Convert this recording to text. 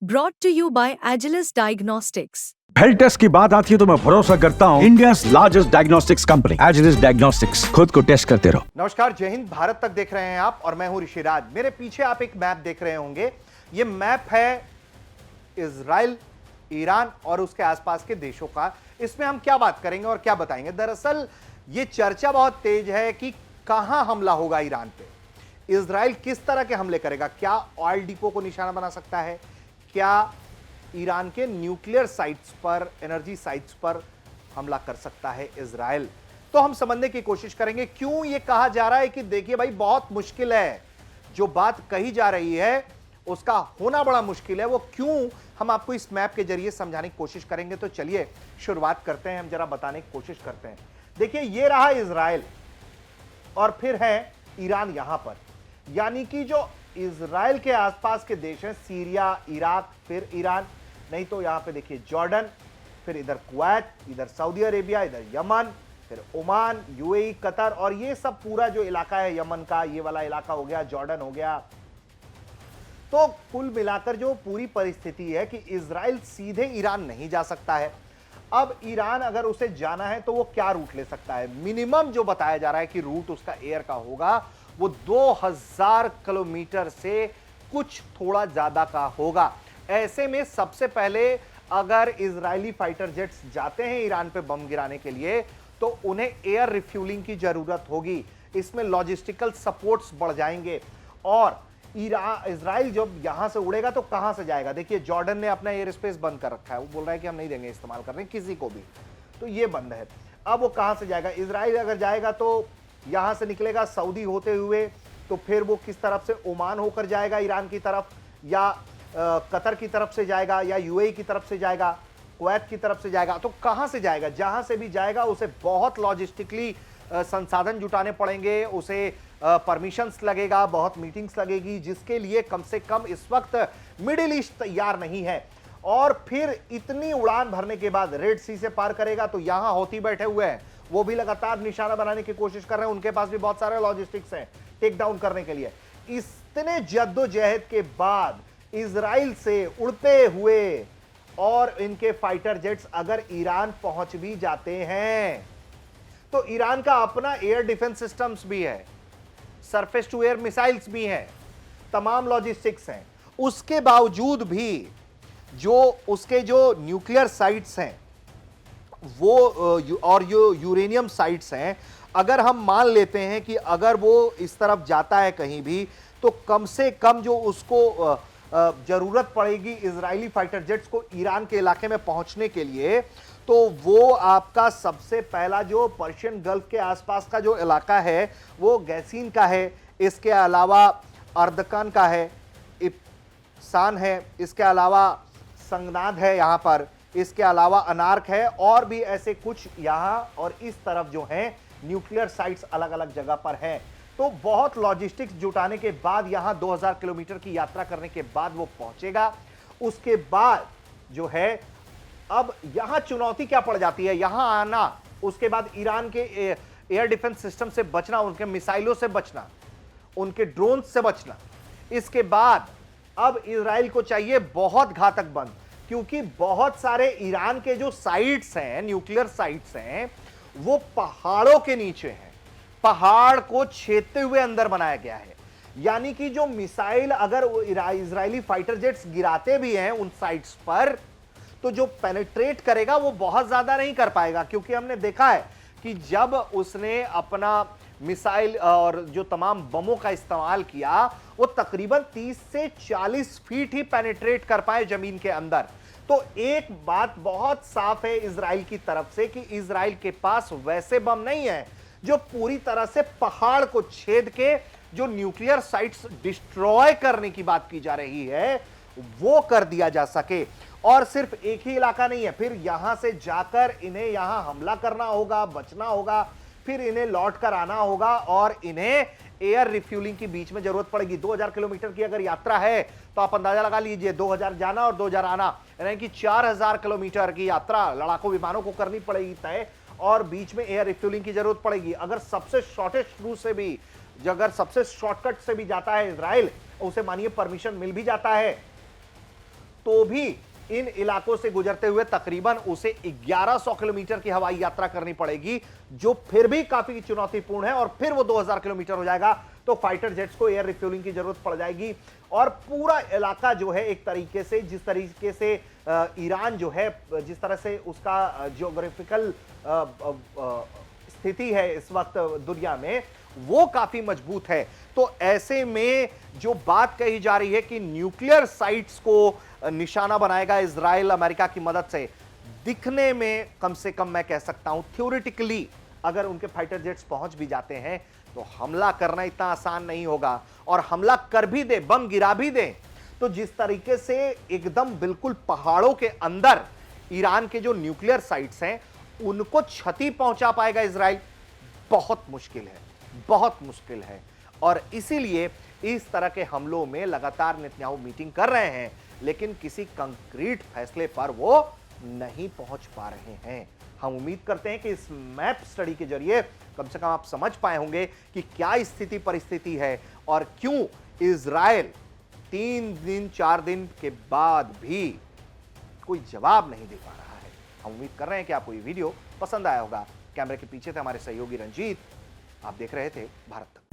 Brought to you by Agilus Diagnostics. Health test की बात आती है तो मैं भरोसा करता हूँ India largest diagnostics company Agilus Diagnostics. खुद को टेस्ट करते रहो। नमस्कार, जय हिंद। भारत तक देख रहे हैं आप और मैं हूं ऋषिराज। मेरे पीछे आप एक मैप देख रहे होंगे। ये मैप है इजराइल, ईरान और उसके आसपास के देशों का। इसमें हम क्या बात करेंगे और क्या बताएंगे। दरअसल ये चर्चा बहुत तेज है कि कहां हमला होगा ईरान पे, इजराइल किस तरह के हमले करेगा, क्या ऑयल डिपो को निशाना बना सकता है, क्या ईरान के न्यूक्लियर साइट्स पर, एनर्जी साइट्स पर हमला कर सकता है इजराइल। तो हम समझने की कोशिश करेंगे क्यों ये कहा जा रहा है कि देखिए भाई बहुत मुश्किल है, जो बात कही जा रही है उसका होना बड़ा मुश्किल है। वो क्यों, हम आपको इस मैप के जरिए समझाने की कोशिश करेंगे। तो चलिए शुरुआत करते हैं, हम जरा बताने की कोशिश करते हैं। देखिए ये रहा इजराइल और फिर है ईरान यहां पर, यानी कि जो इजराइल के आसपास के देश हैं, सीरिया, इराक, फिर ईरान, नहीं तो यहां पे देखिए जॉर्डन, फिर इधर कुवैत, इधर सऊदी अरेबिया, इधर यमन, फिर ओमान, यूएई, कतर और ये सब पूरा जो इलाका है यमन का, ये वाला इलाका हो गया, जॉर्डन हो गया। तो कुल मिलाकर जो पूरी परिस्थिति है कि इजराइल सीधे ईरान नहीं जा सकता है। अब ईरान अगर उसे जाना है तो वो क्या रूट ले सकता है। मिनिमम जो बताया जा रहा है कि रूट उसका एयर का होगा वो 2000 किलोमीटर से कुछ थोड़ा ज्यादा का होगा। ऐसे में सबसे पहले अगर इजरायली फाइटर जेट्स जाते हैं ईरान पे बम गिराने के लिए तो उन्हें एयर रिफ्यूलिंग की जरूरत होगी। इसमें लॉजिस्टिकल सपोर्ट्स बढ़ जाएंगे और इजराइल जब यहां से उड़ेगा तो कहां से जाएगा। देखिए जॉर्डन ने अपना एयर स्पेस बंद कर रखा है, वो बोल रहा है कि हम नहीं देंगे इस्तेमाल करने किसी को भी, तो ये बंद है। अब वो कहां से जाएगा। इजराइल अगर जाएगा तो यहां से निकलेगा सऊदी होते हुए, तो फिर वो किस तरफ से, ओमान होकर जाएगा ईरान की तरफ, या कतर की तरफ से जाएगा, या यूएई की तरफ से जाएगा, कुवैत की तरफ से जाएगा। तो कहां से जाएगा, जहां से भी जाएगा उसे बहुत लॉजिस्टिकली संसाधन जुटाने पड़ेंगे, उसे परमिशंस लगेगा, बहुत मीटिंग्स लगेगी, जिसके लिए कम से कम इस वक्त मिडिल ईस्ट तैयार नहीं है। और फिर इतनी उड़ान भरने के बाद रेड सी से पार करेगा तो यहां हौथी बैठे हुए हैं, वो भी लगातार निशाना बनाने की कोशिश कर रहे हैं। उनके पास भी बहुत सारे लॉजिस्टिक्स हैं टेक डाउन करने के लिए। इतने जद्दोजहद के बाद इजराइल से उड़ते हुए और इनके फाइटर जेट्स अगर ईरान पहुंच भी जाते हैं तो ईरान का अपना एयर डिफेंस सिस्टम्स भी है, सरफेस टू एयर मिसाइल्स भी हैं, तमाम लॉजिस्टिक्स हैं। उसके बावजूद भी जो उसके जो न्यूक्लियर साइट्स हैं वो और जो यूरेनियम साइट्स हैं, अगर हम मान लेते हैं कि अगर वो इस तरफ जाता है कहीं भी तो कम से कम जो उसको जरूरत पड़ेगी इजरायली फाइटर जेट्स को ईरान के इलाके में पहुंचने के लिए, तो वो आपका सबसे पहला जो पर्शियन गल्फ के आसपास का जो इलाका है वो गैसीन का है, इसके अलावा अर्दकान का है, इप्सान है, इसके अलावा संगनाद है यहां पर, इसके अलावा अनार्क है और भी ऐसे कुछ यहां और इस तरफ जो हैं न्यूक्लियर साइट्स अलग अलग जगह पर हैं। तो बहुत लॉजिस्टिक्स जुटाने के बाद यहां 2000 किलोमीटर की यात्रा करने के बाद वो पहुंचेगा। उसके बाद जो है अब यहां चुनौती क्या पड़ जाती है, यहां आना, उसके बाद ईरान के एयर डिफेंस सिस्टम से बचना, उनके मिसाइलों से बचना, उनके ड्रोन से बचना। इसके बाद अब इजराइल को चाहिए बहुत घातक बंद, क्योंकि बहुत सारे ईरान के जो साइट्स हैं, न्यूक्लियर साइट्स हैं, वो पहाड़ों के नीचे हैं, पहाड़ को छेदते हुए अंदर बनाया गया है। यानी कि जो मिसाइल अगर इजरायली फाइटर जेट्स गिराते भी हैं उन साइट्स पर, तो जो पेनिट्रेट करेगा वो बहुत ज्यादा नहीं कर पाएगा, क्योंकि हमने देखा है कि जब उसने अपना मिसाइल और जो तमाम बमों का इस्तेमाल किया वो तकरीबन 30 से 40 फीट ही पेनिट्रेट कर पाए जमीन के अंदर। तो एक बात बहुत साफ है इजराइल की तरफ से कि इजराइल के पास वैसे बम नहीं है जो पूरी तरह से पहाड़ को छेद के जो न्यूक्लियर साइट्स डिस्ट्रॉय करने की बात की जा रही है वो कर दिया जा सके। और सिर्फ एक ही इलाका नहीं है, फिर यहां से जाकर इन्हें यहां हमला करना होगा, बचना होगा, फिर इन्हें लौट कर आना होगा और इन्हें एयर रिफ्यूलिंग की बीच में जरूरत पड़ेगी। 2000 किलोमीटर की अगर यात्रा है तो आप अंदाजा लगा लीजिए, 2000 जाना और 2000 आना, यानी कि 4000 किलोमीटर की यात्रा लड़ाकू विमानों को करनी पड़ेगी तय, और बीच में एयर रिफ्यूलिंग की जरूरत पड़ेगी। अगर सबसे शॉर्टेस्ट रूट से भी, अगर सबसे शॉर्टकट से भी जाता है इजराइल, उसे मानिए परमिशन मिल भी जाता है, तो भी इन इलाकों से गुजरते हुए तकरीबन उसे 1100 किलोमीटर की हवाई यात्रा करनी पड़ेगी, जो फिर भी काफी चुनौतीपूर्ण है। और फिर वो 2000 किलोमीटर हो जाएगा तो फाइटर जेट्स को एयर रिफ्यूलिंग की जरूरत पड़ जाएगी। और पूरा इलाका जो है एक तरीके से, जिस तरीके से ईरान जो है, जिस तरह से उसका जियोग्राफिकल स्थिति है इस वक्त दुनिया में, वो काफी मजबूत है। तो ऐसे में जो बात कही जा रही है कि न्यूक्लियर साइट्स को निशाना बनाएगा इजराइल अमेरिका की मदद से, दिखने में कम से कम मैं कह सकता हूं थ्योरेटिकली अगर उनके फाइटर जेट्स पहुंच भी जाते हैं तो हमला करना इतना आसान नहीं होगा। और हमला कर भी दे, बम गिरा भी दे, तो जिस तरीके से एकदम बिल्कुल पहाड़ों के अंदर ईरान के जो न्यूक्लियर साइट्स हैं उनको क्षति पहुंचा पाएगा इजराइल, बहुत मुश्किल है, बहुत मुश्किल है। और इसीलिए इस तरह के हमलों में लगातार नेतन्याहू मीटिंग कर रहे हैं, लेकिन किसी कंक्रीट फैसले पर वो नहीं पहुंच पा रहे हैं। हम उम्मीद करते हैं कि इस मैप स्टडी के जरिए कम से कम आप समझ पाए होंगे कि क्या स्थिति परिस्थिति है और क्यों इजराइल 3 दिन 4 दिन के बाद भी कोई जवाब नहीं दे पा रहा है। हम उम्मीद कर रहे हैं कि आपको ये वीडियो पसंद आया होगा। कैमरे के पीछे थे हमारे सहयोगी रंजीत, आप देख रहे थे भारत तक।